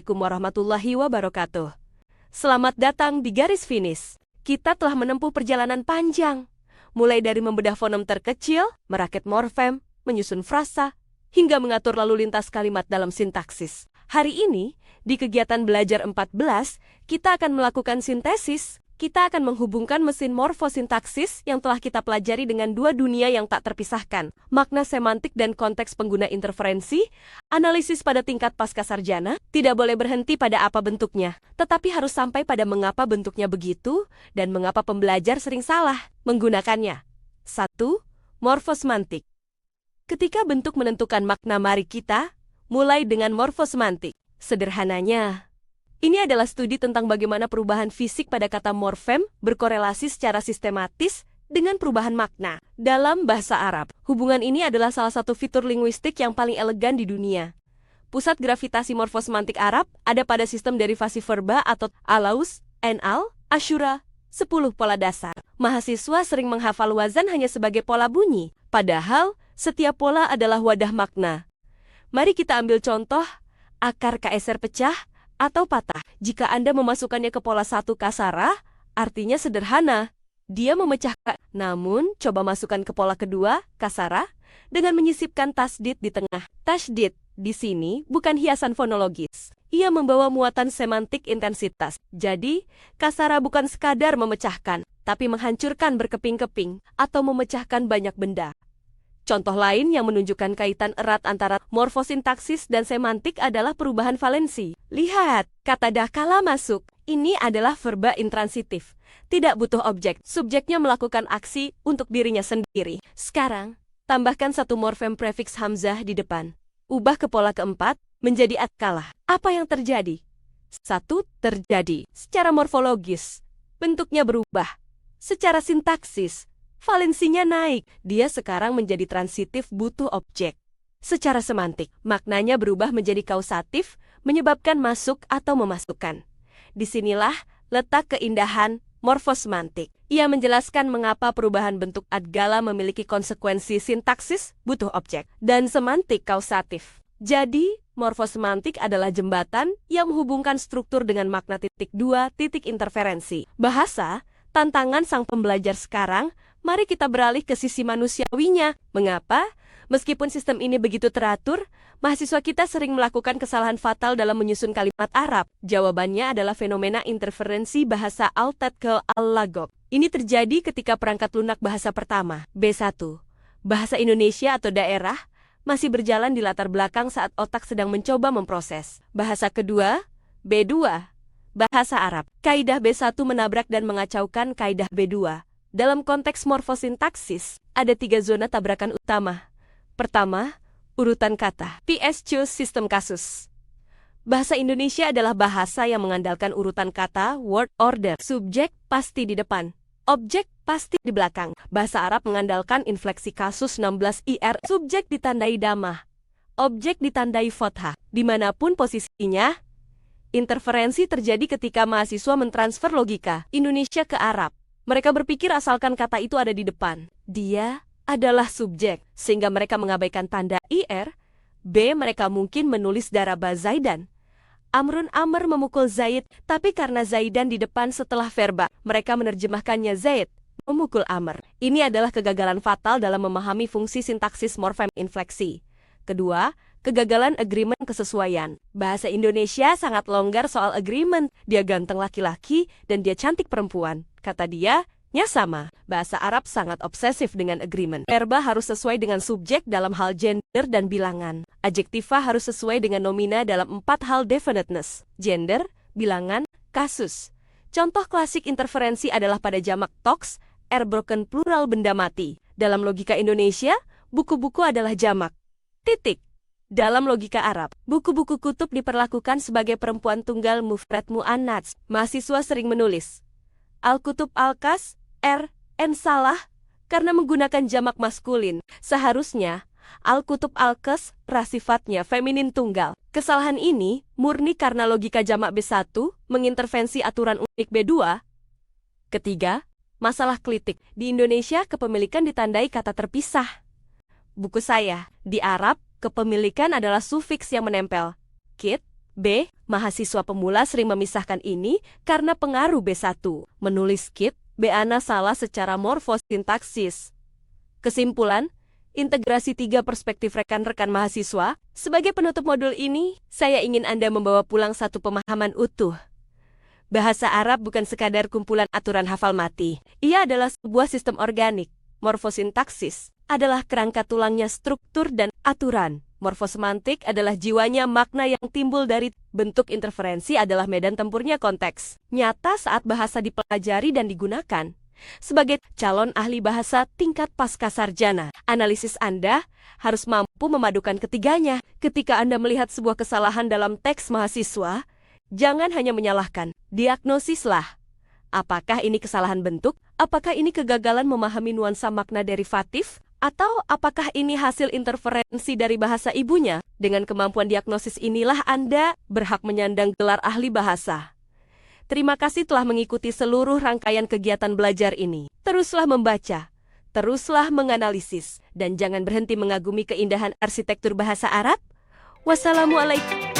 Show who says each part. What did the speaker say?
Speaker 1: Assalamualaikum warahmatullahi wabarakatuh. Selamat datang di garis finish. Kita telah menempuh perjalanan panjang. Mulai dari membedah fonem terkecil, merakit morfem, menyusun frasa, hingga mengatur lalu lintas kalimat dalam sintaksis. Hari ini, di kegiatan belajar 14, kita akan melakukan sintesis. Kita akan menghubungkan mesin morfosintaksis yang telah kita pelajari dengan dua dunia yang tak terpisahkan, makna semantik dan konteks pengguna interferensi. Analisis pada tingkat pascasarjana tidak boleh berhenti pada apa bentuknya, tetapi harus sampai pada mengapa bentuknya begitu dan mengapa pembelajar sering salah menggunakannya. 1. Morfosemantik. Ketika bentuk menentukan makna, mari kita mulai dengan morfosemantik. Sederhananya, ini adalah studi tentang bagaimana perubahan fisik pada kata morfem berkorelasi secara sistematis dengan perubahan makna. Dalam bahasa Arab, hubungan ini adalah salah satu fitur linguistik yang paling elegan di dunia. Pusat gravitasi morfosemantik Arab ada pada sistem derivasi verba atau alaus, enal, asyura, 10 pola dasar. Mahasiswa sering menghafal wazan hanya sebagai pola bunyi, padahal setiap pola adalah wadah makna. Mari kita ambil contoh akar KSR pecah atau patah. Jika Anda memasukkannya ke pola 1 kasarah, artinya sederhana. Dia memecahkan. Namun, coba masukkan ke pola kedua, kasarah, dengan menyisipkan tasdid di tengah. Tasdid di sini bukan hiasan fonologis. Ia membawa muatan semantik intensitas. Jadi, kasarah bukan sekadar memecahkan, tapi menghancurkan berkeping-keping atau memecahkan banyak benda. Contoh lain yang menunjukkan kaitan erat antara morfosintaksis dan semantik adalah perubahan valensi. Lihat, kata dakala masuk. Ini adalah verba intransitif. Tidak butuh objek. Subjeknya melakukan aksi untuk dirinya sendiri. Sekarang, tambahkan satu morfem prefiks hamzah di depan. Ubah ke pola keempat menjadi atkala. Apa yang terjadi? 1. Terjadi. Secara morfologis, bentuknya berubah. Secara sintaksis, valensinya naik. Dia sekarang menjadi transitif butuh objek. Secara semantik, maknanya berubah menjadi kausatif, menyebabkan masuk atau memasukkan. Disinilah letak keindahan morfosemantik. Ia menjelaskan mengapa perubahan bentuk adgala memiliki konsekuensi sintaksis butuh objek dan semantik kausatif. Jadi, morfosemantik adalah jembatan yang menghubungkan struktur dengan makna. 2. Titik interferensi. Bahasa, tantangan sang pembelajar sekarang. Mari kita beralih ke sisi manusiawinya. Mengapa? Meskipun sistem ini begitu teratur, mahasiswa kita sering melakukan kesalahan fatal dalam menyusun kalimat Arab. Jawabannya adalah fenomena interferensi bahasa al-tadkhil al-lagok. Ini terjadi ketika perangkat lunak bahasa pertama, B1, bahasa Indonesia atau daerah, masih berjalan di latar belakang saat otak sedang mencoba memproses. Bahasa kedua, B2, bahasa Arab. Kaidah B1 menabrak dan mengacaukan kaidah B2. Dalam konteks morfosintaksis, ada 3 zona tabrakan utama. Pertama, urutan kata. PS choose sistem kasus. Bahasa Indonesia adalah bahasa yang mengandalkan urutan kata, word order. Subjek pasti di depan, objek pasti di belakang. Bahasa Arab mengandalkan infleksi kasus 16 IR. Subjek ditandai damah, objek ditandai fathah. Dimanapun posisinya, interferensi terjadi ketika mahasiswa mentransfer logika Indonesia ke Arab. Mereka berpikir asalkan kata itu ada di depan, dia adalah subjek, sehingga mereka mengabaikan tanda IR. B. Mereka mungkin menulis daraba Zaidan. Amrun Amr memukul Zaid, tapi karena Zaidan di depan setelah verba, mereka menerjemahkannya Zaid memukul Amr. Ini adalah kegagalan fatal dalam memahami fungsi sintaksis morfem infleksi. Kedua, kegagalan agreement kesesuaian. Bahasa Indonesia sangat longgar soal agreement. Dia ganteng laki-laki dan dia cantik perempuan. Kata dia, nya sama. Bahasa Arab sangat obsesif dengan agreement. Verba harus sesuai dengan subjek dalam hal gender dan bilangan. Adjektiva harus sesuai dengan nomina dalam 4 hal definiteness, gender, bilangan, kasus. Contoh klasik interferensi adalah pada jamak talks, broken plural benda mati. Dalam logika Indonesia, buku-buku adalah jamak. Titik. Dalam logika Arab, buku-buku kutub diperlakukan sebagai perempuan tunggal mufrad muannats. Mahasiswa sering menulis Al-Kutub Al-Kas, N salah, karena menggunakan jamak maskulin. Seharusnya, Al-Kutub Al-Kas, sifatnya feminin tunggal. Kesalahan ini murni karena logika jamak B1 mengintervensi aturan unik B2. Ketiga, masalah klitik. Di Indonesia, kepemilikan ditandai kata terpisah. Buku saya. Di Arab, kepemilikan adalah sufiks yang menempel. Kit, B. Mahasiswa pemula sering memisahkan ini karena pengaruh B1. Menulis skip, B. Ana salah secara morfosintaksis. Kesimpulan, integrasi 3 perspektif rekan-rekan mahasiswa. Sebagai penutup modul ini, saya ingin Anda membawa pulang satu pemahaman utuh. Bahasa Arab bukan sekadar kumpulan aturan hafal mati. Ia adalah sebuah sistem organik. Morfosintaksis adalah kerangka tulangnya struktur dan aturan. Morfosemantik adalah jiwanya makna yang timbul dari bentuk. Interferensi adalah medan tempurnya konteks nyata saat bahasa dipelajari dan digunakan. Sebagai calon ahli bahasa tingkat pascasarjana, analisis Anda harus mampu memadukan ketiganya. Ketika Anda melihat sebuah kesalahan dalam teks mahasiswa, jangan hanya menyalahkan, diagnosislah. Apakah ini kesalahan bentuk? Apakah ini kegagalan memahami nuansa makna derivatif? Atau apakah ini hasil interferensi dari bahasa ibunya? Dengan kemampuan diagnosis inilah Anda berhak menyandang gelar ahli bahasa. Terima kasih telah mengikuti seluruh rangkaian kegiatan belajar ini. Teruslah membaca, teruslah menganalisis, dan jangan berhenti mengagumi keindahan arsitektur bahasa Arab. Wassalamualaikum.